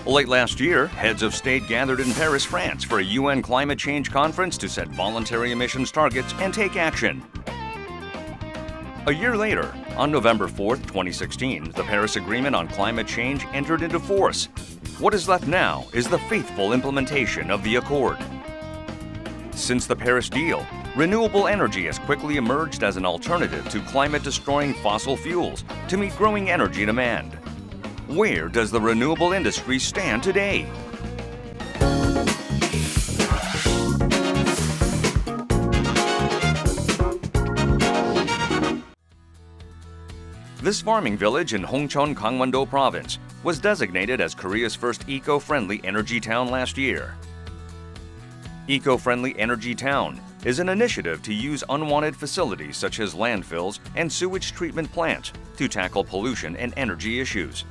Late last year, heads of state gathered in Paris, France for a UN climate change conference to set voluntary emissions targets and take action. A year later, on November 4, 2016, the Paris Agreement on Climate Change entered into force. What is left now is the faithful implementation of the accord. Since the Paris deal, renewable energy has quickly emerged as an alternative to climate-destroying fossil fuels to meet growing energy demand. Where does the renewable industry stand today? This farming village in Hongcheon, Gangwon-do Province was designated as Korea's first eco-friendly energy town last year. Eco-friendly Energy Town is an initiative to use unwanted facilities such as landfills and sewage treatment plants to tackle pollution and energy issues.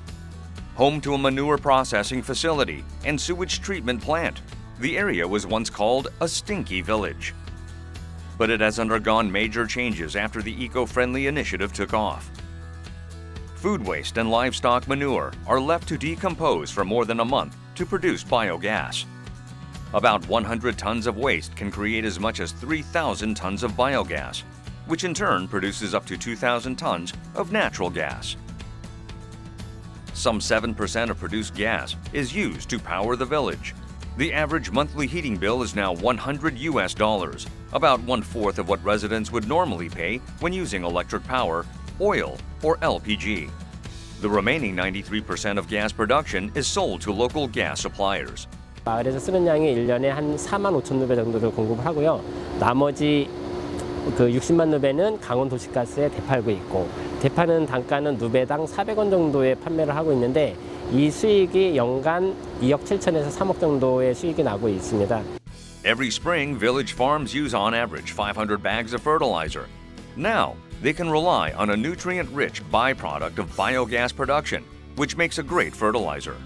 Home to a manure processing facility and sewage treatment plant, the area was once called a stinky village. But it has undergone major changes after the eco-friendly initiative took off. Food waste and livestock manure are left to decompose for more than a month to produce biogas. About 100 tons of waste can create as much as 3,000 tons of biogas, which in turn produces up to 2,000 tons of natural gas. Some 7% of produced gas is used to power the village. The average monthly heating bill is now $100, about one-fourth of what residents would normally pay when using electric power, oil, or LPG. The remaining 93% of gas production is sold to local gas suppliers. 마을에서 쓰는 양이 1년에 한 4만 5천 루베 정도를 공급을 하고요. 나머지 그 60만 루베는 강원 도시가스에 대팔고 있고, 대파는 단가는 루베당 400원 정도에 판매를 하고 있는데, 이 수익이 연간 2억 7천에서 3억 정도의 수익이 나고 있습니다. Every spring, village farms use on average 500 bags of fertilizer. Now, they can rely on a nutrient-rich byproduct of biogas production, which makes a great fertilizer.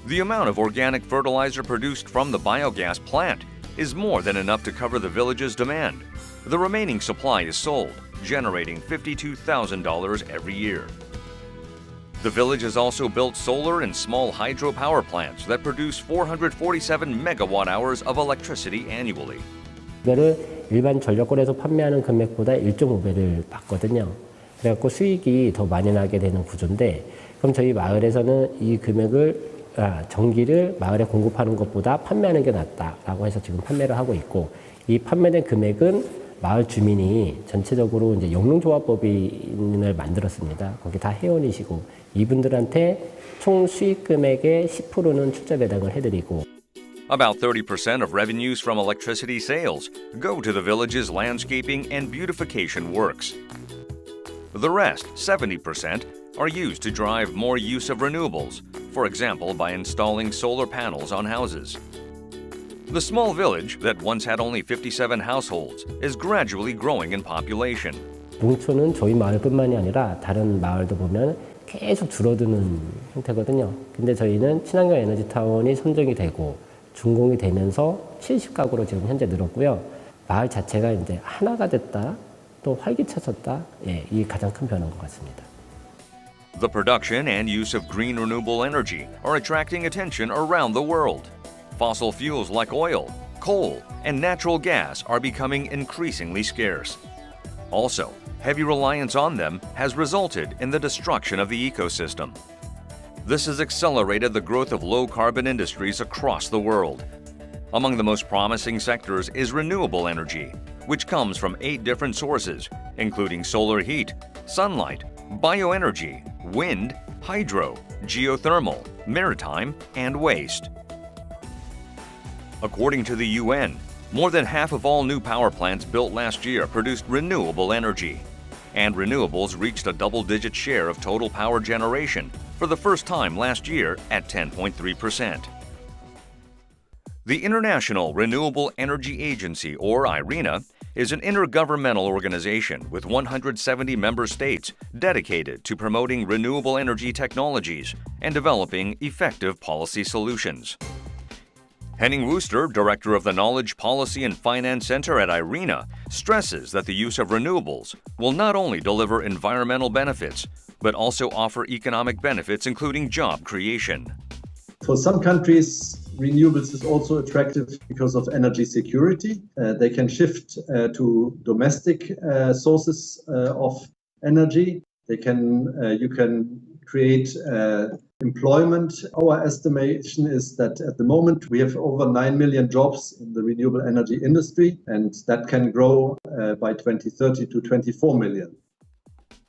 The amount of organic fertilizer produced from the biogas plant is more than enough to cover the village's demand. The remaining supply is sold, generating $52,000 every year. The village has also built solar and small hydropower plants that produce 447 megawatt hours of electricity annually. 이거를 일반 전력거래에서 판매하는 금액보다 1.5배를 받거든요. 그래갖고 수익이 더 많이 나게 되는 구조인데, 그럼 저희 마을에서는 이 금액을 전기를 마을에 공급하는 것보다 판매하는 게 낫다라고 해서 지금 판매를 하고 있고, 이 판매된 금액은 마을 주민이 전체적으로 이제 영농조합법인을 만들었습니다. 거기 다 회원이시고, 이분들한테 총 수익 금액의 10%는 출자 배당을 해드리고. About 30% of revenues from electricity sales go to the village's landscaping and beautification works. The rest, 70%, are used to drive more use of renewables, for example by installing solar panels on houses. The small village that once had only 57 households is gradually growing in population. 농촌은 저희 마을뿐만이 아니라 다른 마을도 보면 계속 줄어드는 형태거든요. 근데 저희는 친환경 에너지타운이 선정이 되고 준공이 되면서 70가구로 지금 현재 늘었고요. 마을 자체가 이제 하나가 됐다, 또 활기차졌다. 이 가장 큰 변화인 것 같습니다. The production and use of green renewable energy are attracting attention around the world. Fossil fuels like oil, coal, and natural gas are becoming increasingly scarce. Also, heavy reliance on them has resulted in the destruction of the ecosystem. This has accelerated the growth of low-carbon industries across the world. Among the most promising sectors is renewable energy, which comes from 8 different sources, including solar heat, sunlight, bioenergy, wind, hydro, geothermal, maritime, and waste. According to the UN, more than half of all new power plants built last year produced renewable energy, and renewables reached a double-digit share of total power generation for the first time last year at 10.3%. The International Renewable Energy Agency, or IRENA, is an intergovernmental organization with 170 member states dedicated to promoting renewable energy technologies and developing effective policy solutions. Henning Wooster, director of the Knowledge Policy and Finance Center at IRENA, stresses that the use of renewables will not only deliver environmental benefits, but also offer economic benefits including job creation. For some countries, renewables is also attractive because of energy security. They can shift to domestic sources of energy. You can create employment. Our estimation is that at the moment we have over 9 million jobs in the renewable energy industry, and that can grow by 2030 to 24 million.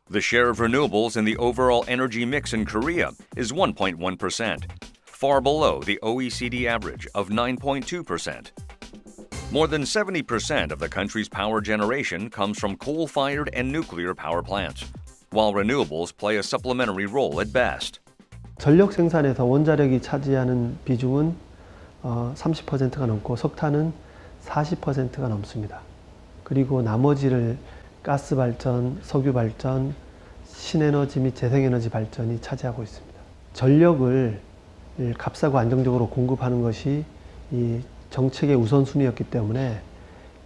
The share of renewables in the overall energy mix in Korea is 1.1%, far below the OECD average of 9.2%. More than 70% of the country's power generation comes from coal-fired and nuclear power plants, while renewables play a supplementary role at best. 전력 생산에서 원자력이 차지하는 비중은 30%가 넘고 석탄은 40%가 넘습니다. 그리고 나머지를 가스 발전, 석유 발전, 신에너지 및 재생에너지 발전이 차지하고 있습니다. 전력을 값싸고 안정적으로 공급하는 것이 이 정책의 우선순위였기 때문에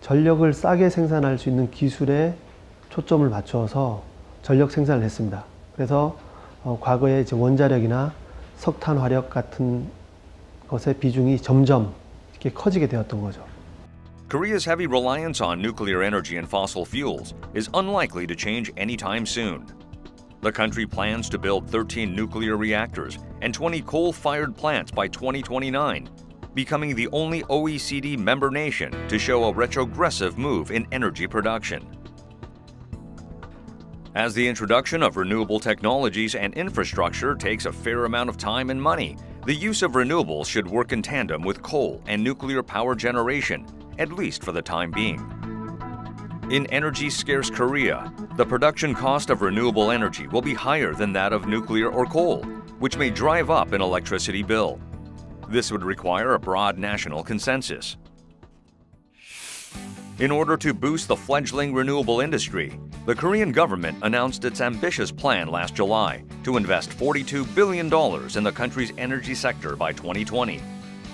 전력을 싸게 생산할 수 있는 기술에 초점을 맞춰서 전력 생산을 했습니다. 그래서 과거에 이제 원자력이나 석탄 화력 같은 것의 비중이 점점 이렇게 커지게 되었던 거죠. Korea's heavy reliance on nuclear energy and fossil fuels is unlikely to change anytime soon. The country plans to build 13 nuclear reactors and 20 coal-fired plants by 2029, becoming the only OECD member nation to show a retrogressive move in energy production. As the introduction of renewable technologies and infrastructure takes a fair amount of time and money, the use of renewables should work in tandem with coal and nuclear power generation, at least for the time being. In energy-scarce Korea, the production cost of renewable energy will be higher than that of nuclear or coal, which may drive up an electricity bill. This would require a broad national consensus. In order to boost the fledgling renewable industry, the Korean government announced its ambitious plan last July to invest $42 billion in the country's energy sector by 2020,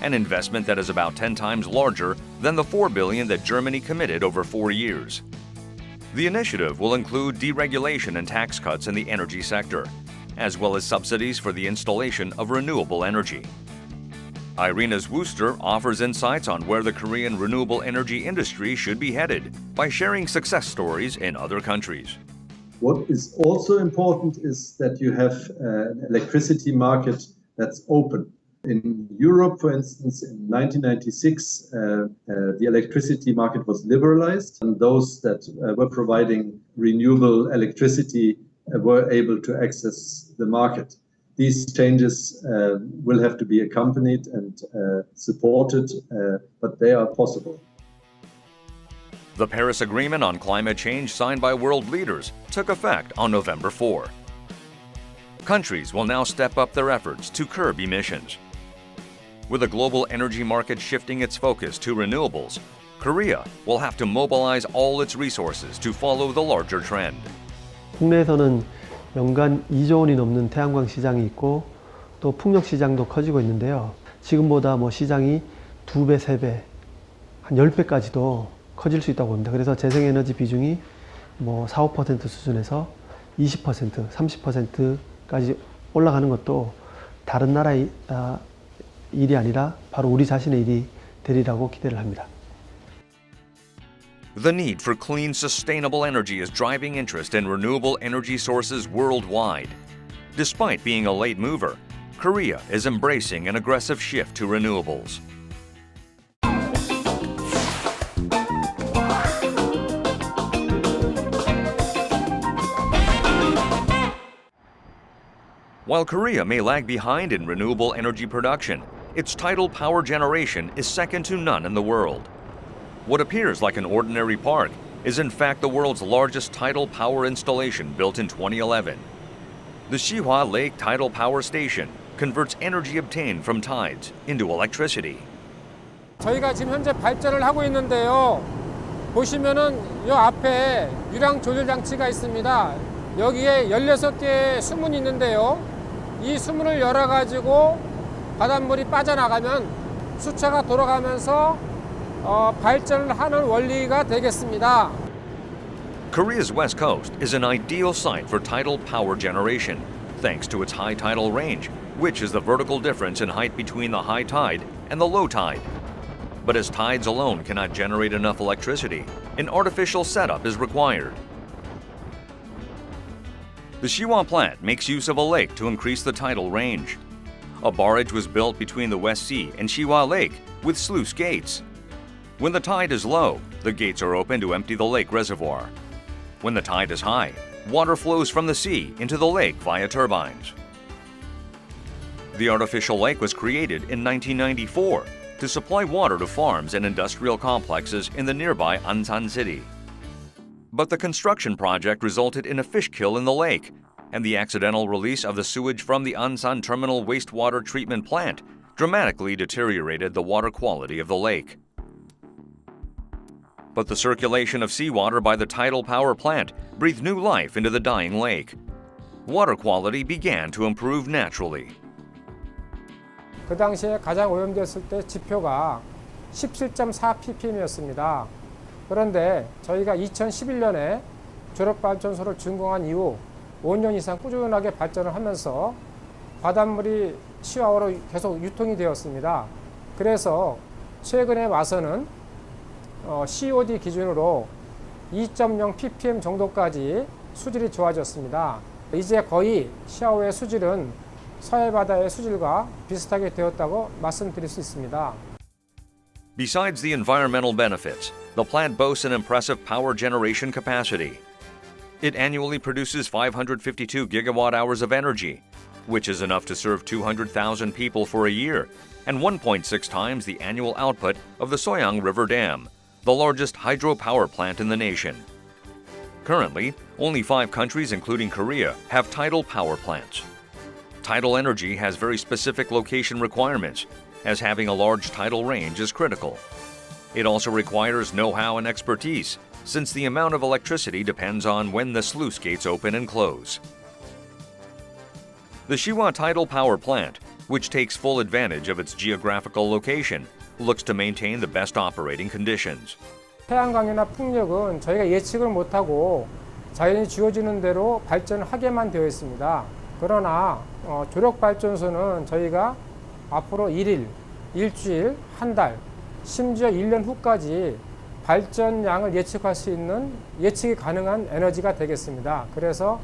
an investment that is about 10 times larger than the $4 billion that Germany committed over 4 years. The initiative will include deregulation and tax cuts in the energy sector, as well as subsidies for the installation of renewable energy. Irina's Wooster offers insights on where the Korean renewable energy industry should be headed by sharing success stories in other countries. What is also important is that you have an electricity market that's open. In Europe, for instance, in 1996, the electricity market was liberalized, and those that were providing renewable electricity were able to access the market. These changes will have to be accompanied and supported, but they are possible. The Paris Agreement on Climate Change signed by world leaders took effect on November 4. Countries will now step up their efforts to curb emissions. With the global energy market shifting its focus to renewables, Korea will have to mobilize all its resources to follow the larger trend. 국내에서는 연간 2조 원이 넘는 태양광 시장이 있고 또 풍력 시장도 커지고 있는데요. 지금보다 시장이 2배, 3배, 한 10배까지도 커질 수 있다고 봅니다. 그래서 재생에너지 비중이 4, 5% 수준에서 20%, 30%까지 올라가는 것도 다른 나라의 일이 아니라 바로 우리 자신의 일이 되리라고 기대를 합니다. The need for clean, sustainable energy is driving interest in renewable energy sources worldwide. Despite being a late mover, Korea is embracing an aggressive shift to renewables. While Korea may lag behind in renewable energy production, its tidal power generation is second to none in the world. What appears like an ordinary park is in fact the world's largest tidal power installation built in 2011. The Sihwa Lake Tidal Power Station converts energy obtained from tides into electricity. 저희가 지금 현재 발전을 하고 있는데요. 보시면은 이 앞에 유량 조절 장치가 있습니다. 여기에 16개의 수문이 있는데요. 이 수문을 열어가지고 바닷물이 빠져나가면 수체가 돌아가면서 발전을 하는 원리가 되겠습니다. Korea's west coast is an ideal site for tidal power generation, thanks to its high tidal range, which is the vertical difference in height between the high tide and the low tide. But as tides alone cannot generate enough electricity, an artificial setup is required. The Siwa plant makes use of a lake to increase the tidal range. A barrage was built between the West Sea and Siwa Lake with sluice gates. When the tide is low, the gates are open to empty the lake reservoir. When the tide is high, water flows from the sea into the lake via turbines. The artificial lake was created in 1994 to supply water to farms and industrial complexes in the nearby Ansan city. But the construction project resulted in a fish kill in the lake and the accidental release of the sewage from the Ansan Terminal wastewater treatment plant dramatically deteriorated the water quality of the lake. But the circulation of seawater by the tidal power plant breathed new life into the dying lake. Water quality began to improve naturally. 그 당시에 가장 오염됐을 때 지표가 17.4 ppm이었습니다. 그런데 저희가 2011년에 조력발전소를 준공한 이후 5년 이상 꾸준하게 발전을 하면서 바닷물이 시와로 계속 유통이 되었습니다. 그래서 최근에 와서는 COD 기준으로 2.0 ppm 정도까지 수질이 좋아졌습니다. 이제 거의 시와오의 수질은 서해 바다의 수질과 비슷하게 되었다고 말씀드릴 수 있습니다. Besides the environmental benefits, the plant boasts an impressive power generation capacity. It annually produces 552 gigawatt hours of energy, which is enough to serve 200,000 people for a year, and 1.6 times the annual output of the Soyang River Dam, the largest hydropower plant in the nation. Currently, only 5 countries, including Korea, have tidal power plants. Tidal energy has very specific location requirements, as having a large tidal range is critical. It also requires know-how and expertise, since the amount of electricity depends on when the sluice gates open and close. The Siwa Tidal Power Plant, which takes full advantage of its geographical location, looks to maintain the best operating conditions. 태양광이나 풍력은 저희가 예측을 못하고 자연이 주어지는 대로 발전하게만 되어 있습니다. 그러나 조력발전소는 저희가 앞으로 1일, 일주일, 한 달, 심지어 1년 후까지 발전량을 예측할 수 있는 예측이 가능한 에너지가 되겠습니다. 그래서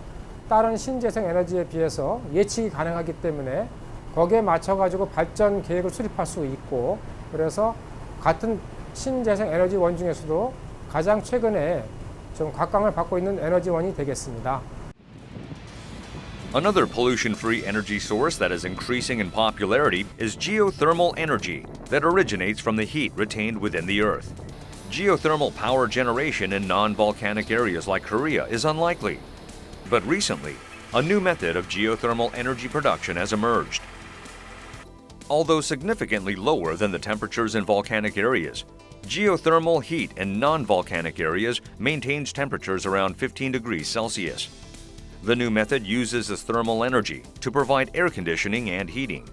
다른 신재생 에너지에 비해서 예측이 가능하기 때문에 거기에 맞춰가지고 발전 계획을 수립할 수 있고, 그래서 같은 신재생 에너지원 중에서도 가장 최근에 좀 각광을 받고 있는 에너지원이 되겠습니다. Another pollution-free energy source that is increasing in popularity is geothermal energy that originates from the heat retained within the earth. Geothermal power generation in non-volcanic areas like Korea is unlikely. But recently, a new method of geothermal energy production has emerged. Although significantly lower than the temperatures in volcanic areas, geothermal heat in non-volcanic areas maintains temperatures around 15 degrees Celsius. The new method uses this thermal energy to provide air conditioning and heating.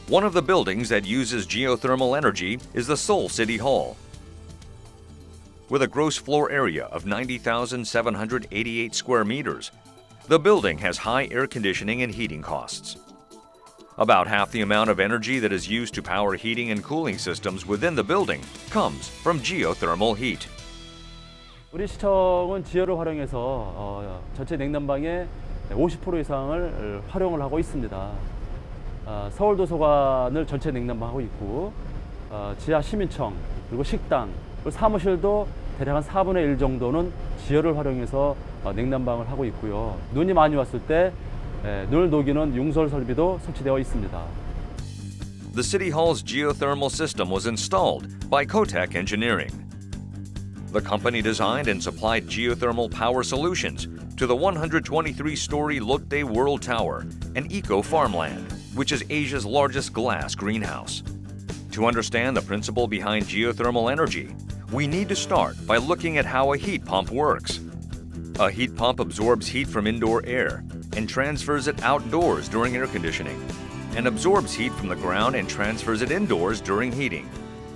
One of the buildings that uses geothermal energy is the Seoul City Hall. With a gross floor area of 90,788 square meters, the building has high air conditioning and heating costs. About half the amount of energy that is used to power heating and cooling systems within the building comes from geothermal heat. 우리 시청은 지열을 활용해서 전체 냉난방의 50% 이상을 활용을 하고 있습니다. 서울도서관을 전체 냉난방하고 있고, 지하 시민청, 그리고 식당, 그리고 사무실도 대략 한 4분의 1 정도는 지열을 활용해서 냉난방을 하고 있고요. 눈이 많이 왔을 때 눈을 녹이는 융설 설비도 설치되어 있습니다. The City Hall's geothermal system was installed by Kotek엔지니어링. The company designed and supplied geothermal power solutions to the 123-story Lotte World Tower, an eco-farmland, which is Asia's largest glass greenhouse. To understand the principle behind geothermal energy, we need to start by looking at how a heat pump works. A heat pump absorbs heat from indoor air and transfers it outdoors during air conditioning, and absorbs heat from the ground and transfers it indoors during heating.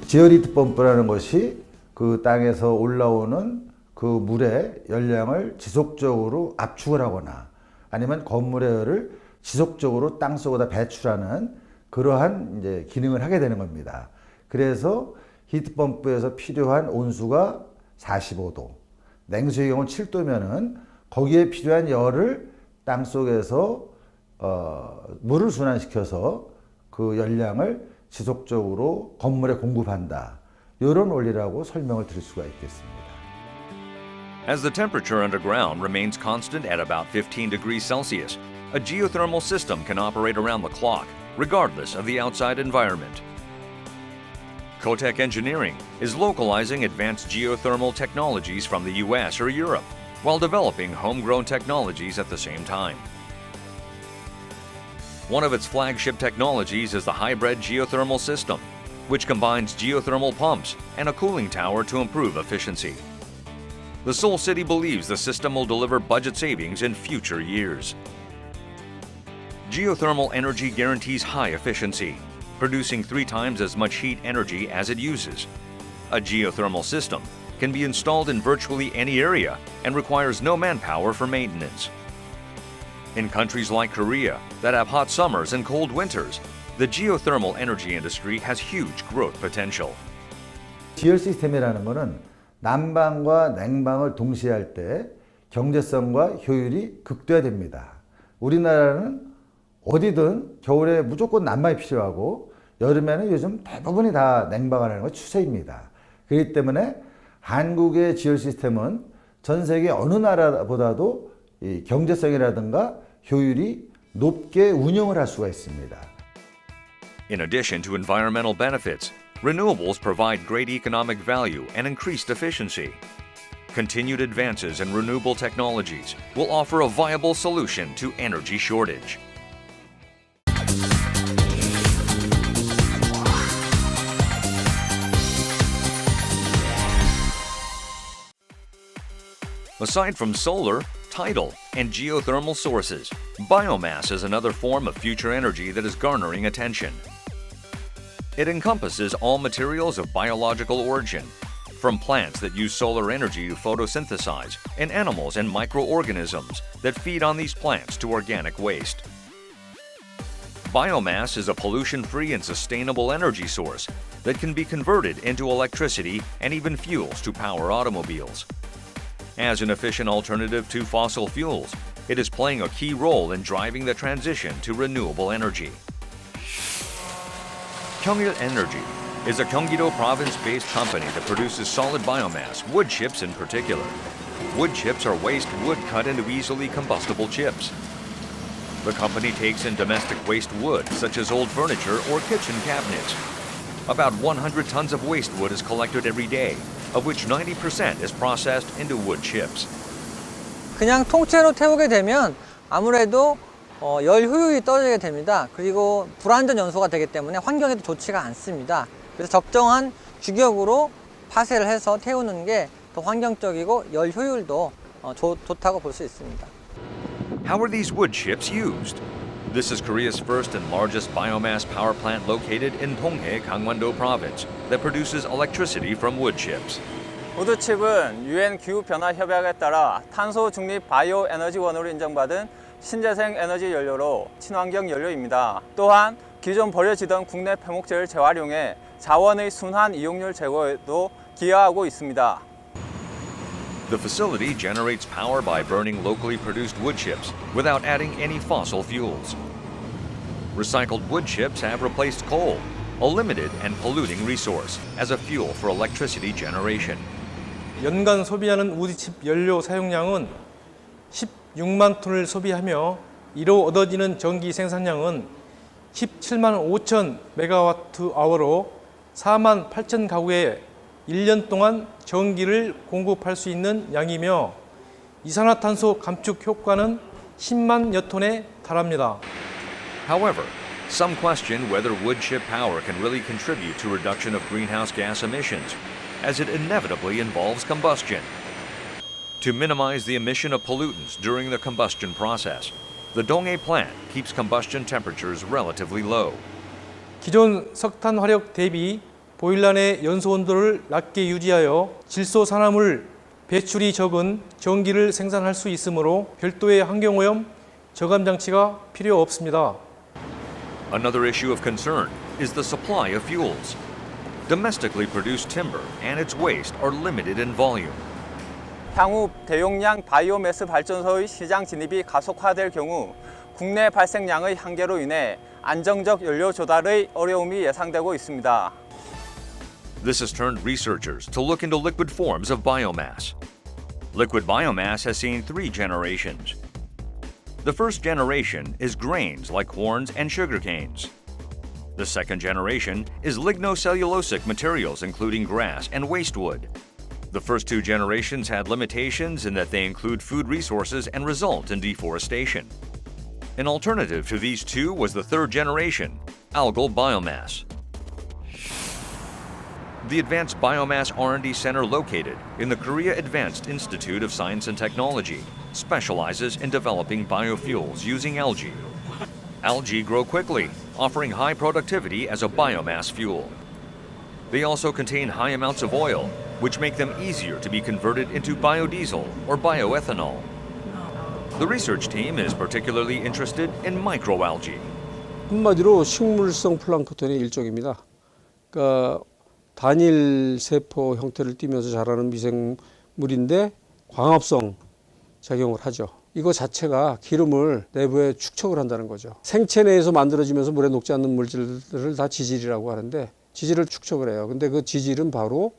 지열히트 펌프라는 것이 그 땅에서 올라오는 그 물의 열량을 지속적으로 압축을 하거나 아니면 건물의 열을 지속적으로 땅속에다 배출하는 그러한 이제 기능을 하게 되는 겁니다. 그래서 히트펌프에서 필요한 온수가 45도, 냉수의 경우는 7도면은 거기에 필요한 열을 땅속에서 물을 순환시켜서 그 열량을 지속적으로 건물에 공급한다. 이런 원리라고 설명을 드릴 수가 있겠습니다. As the temperature underground remains constant at about 15 degrees Celsius, a geothermal system can operate around the clock, regardless of the outside environment. Cotekengineering is localizing advanced geothermal technologies from the US or Europe, while developing homegrown technologies at the same time. One of its flagship technologies is the hybrid geothermal system, which combines geothermal pumps and a cooling tower to improve efficiency. The Seoul City believes the system will deliver budget savings in future years. Geothermal energy guarantees high efficiency, producing 3 times as much heat energy as it uses. A geothermal system can be installed in virtually any area and requires no manpower for maintenance. In countries like Korea that have hot summers and cold winters, the geothermal energy industry has huge growth potential. 지열 시스템이라는 것은 난방과 냉방을 동시에 할 때 경제성과 효율이 극대화됩니다. 우리나라는 어디든 겨울에 무조건 난방이 필요하고 여름에는 요즘 대부분이 다 냉방을 하는 것 추세입니다. 그렇기 때문에 한국의 지열 시스템은 전 세계 어느 나라보다도 이 경제성이라든가 효율이 높게 운영을 할 수가 있습니다. In addition to environmental benefits, renewables provide great economic value and increased efficiency. Continued advances in renewable technologies will offer a viable solution to energy shortage. Aside from solar, tidal, and geothermal sources, biomass is another form of future energy that is garnering attention. It encompasses all materials of biological origin, from plants that use solar energy to photosynthesize, and animals and microorganisms that feed on these plants to organic waste. Biomass is a pollution-free and sustainable energy source that can be converted into electricity and even fuels to power automobiles. As an efficient alternative to fossil fuels, it is playing a key role in driving the transition to renewable energy. Kyungil Energy is a Gyeonggi-do province-based company that produces solid biomass, wood chips in particular. Wood chips are waste wood cut into easily combustible chips. The company takes in domestic waste wood, such as old furniture or kitchen cabinets. About 100 tons of waste wood is collected every day, of which 90% is processed into wood chips. 그냥 통째로 태우게 되면 아무래도 열 효율이 떨어지게 됩니다. 그리고 불완전 연소가 되기 때문에 환경에도 좋지가 않습니다. 그래서 적정한 규격으로 파쇄를 해서 태우는 게 더 환경적이고 열 효율도 좋다고 볼 수 있습니다. How are these wood chips used? This is Korea's first and largest biomass power plant located in Donghae, Gangwon-do Province that produces electricity from wood chips. 우드칩은 UN 기후변화 협약에 따라 탄소 중립 바이오에너지원으로 인정받은 신재생에너지 연료로 친환경 연료입니다. 또한 기존 버려지던 국내 폐목재를 재활용해 자원의 순환 이용률 제고에도 기여하고 있습니다. The facility generates power by burning locally produced wood chips without adding any fossil fuels. Recycled wood chips have replaced coal, a limited and polluting resource, as a fuel for electricity generation. 연간 소비하는 우드칩 연료 사용량은 16만 톤을 소비하며 이로 얻어지는 전기 생산량은 17만 5천 메가와트 아워로 4만 8천 가구에 1년 동안 전기를 공급할 수 있는 양이며 이산화탄소 감축 효과는 10만여 톤에 달합니다. However, some question whether wood chip power can really contribute to reduction of greenhouse gas emissions, as it inevitably involves combustion. To minimize the emission of pollutants during the combustion process, the Donghae plant keeps combustion temperatures relatively low. 기존 석탄 화력 대비 보일러 내 연소 온도를 낮게 유지하여 질소산화물 배출이 적은 전기를 생산할 수 있으므로 별도의 환경오염, 저감 장치가 필요 없습니다. Another issue of concern is the supply of fuels. Domestically produced timber and its waste are limited in volume. 향후 대용량 바이오매스 발전소의 시장 진입이 가속화될 경우 국내 발생량의 한계로 인해 안정적 연료 조달의 어려움이 예상되고 있습니다. This has turned researchers to look into liquid forms of biomass. Liquid biomass has seen 3 generations. The first generation is grains like corns and sugar canes. The second generation is lignocellulosic materials including grass and waste wood. The first 2 generations had limitations in that they include food resources and result in deforestation. An alternative to these 2 was the third generation, algal biomass. The Advanced Biomass R&D Center located in the Korea Advanced Institute of Science and Technology specializes in developing biofuels using algae. Algae grow quickly, offering high productivity as a biomass fuel. They also contain high amounts of oil, which make them easier to be converted into biodiesel or bioethanol. The research team is particularly interested in microalgae. 한마디로 식물성 플랑크톤의 일종입니다. 그러니까 단일 세포 형태를 띠면서 자라는 미생물인데 광합성 작용을 하죠. 이거 자체가 기름을 내부에 축적을 한다는 거죠. 생체 내에서 만들어지면서 물에 녹지 않는 물질들을 다 지질이라고 하는데 지질을 축적을 해요. 근데 그 지질은 바로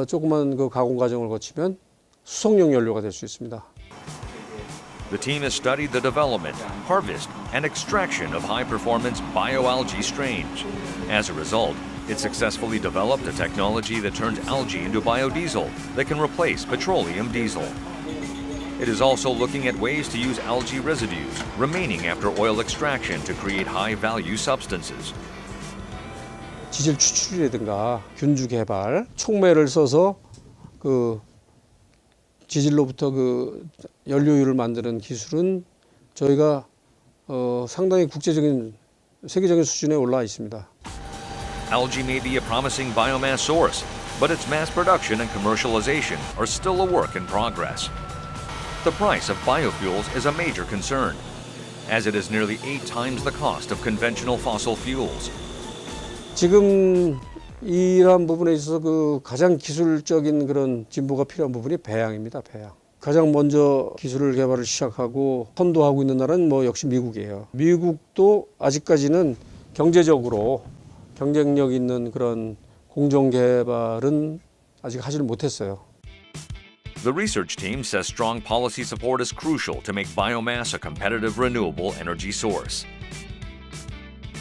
조그만 그 가공 과정을 거치면 수송용 연료가 될 수 있습니다. The team has studied the development, harvest, and extraction of high-performance bioalgae strains. As a result, it successfully developed a technology that turns algae into biodiesel that can replace petroleum diesel. It is also looking at ways to use algae residues remaining after oil extraction to create high-value substances. 지질 추출이라든가 균주 개발, 촉매를 써서 그 지질로부터 그 연료유를 만드는 기술은 저희가 상당히 국제적인 세계적인 수준에 올라와 있습니다. Algae may be a promising biomass source, but its mass production and commercialization are still a work in progress. The price of biofuels is a major concern, as it is nearly 8 times the cost of conventional fossil fuels. 지금 이러한 부분에 있어서 그 가장 기술적인 그런 진보가 필요한 부분이 배양입니다. 배양. 가장 먼저 기술을 개발을 시작하고 선도하고 있는 나라는 뭐 역시 미국이에요. 미국도 아직까지는 경제적으로 경쟁력 있는 그런 공정 개발은 아직 하지를 못했어요. The research team says strong policy support is crucial to make biomass a competitive renewable energy source.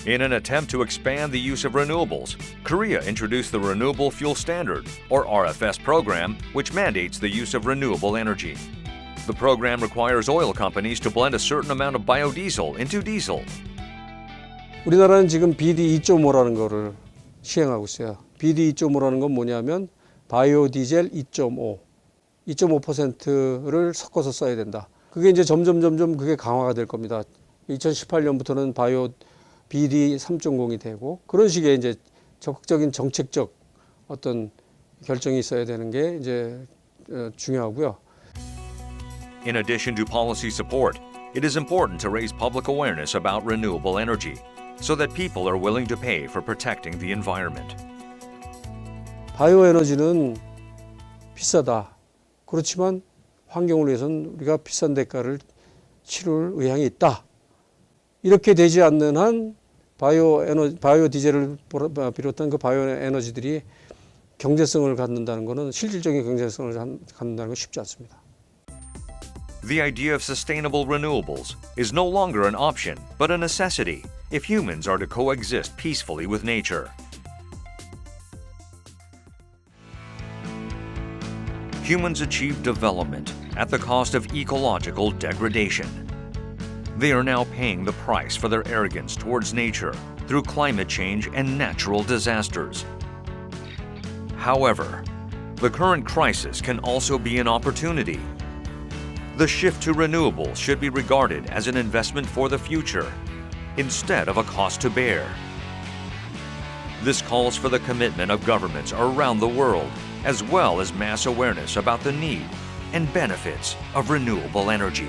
In an attempt to expand the use of renewables, Korea introduced the Renewable Fuel Standard, or RFS program, which mandates the use of renewable energy. The program requires oil companies to blend a certain amount of biodiesel into diesel. 우리나라는 지금 BD 2.5라는 거를 시행하고 있어요. BD 2.5라는 건 뭐냐면 바이오디젤 2.5%를 섞어서 써야 된다. 그게 이제 점점 그게 강화가 될 겁니다. 2018년부터는 바이오 BD 3.0이 되고 그런 식의 이제 적극적인 정책적 어떤 결정이 있어야 되는 게 이제 중요하고요. In addition to policy support, it is important to raise public awareness about renewable energy so that people are willing to pay for protecting the environment. 바이오 에너지는 비싸다. 그렇지만 환경을 위해서는 우리가 비싼 대가를 치를 의향이 있다. 이렇게 되지 않는 한 바이오 디젤을 비롯한 그 바이오 에너지들이 경제성을 갖는다는 것은 실질적인 경제성을 갖는다는 건 쉽지 않습니다. The idea of sustainable renewables is no longer an option, but a necessity if humans are to coexist peacefully with nature. Humans achieve development at the cost of ecological degradation. They are now paying the price for their arrogance towards nature through climate change and natural disasters. However, the current crisis can also be an opportunity. The shift to renewables should be regarded as an investment for the future, instead of a cost to bear. This calls for the commitment of governments around the world, as well as mass awareness about the need and benefits of renewable energy.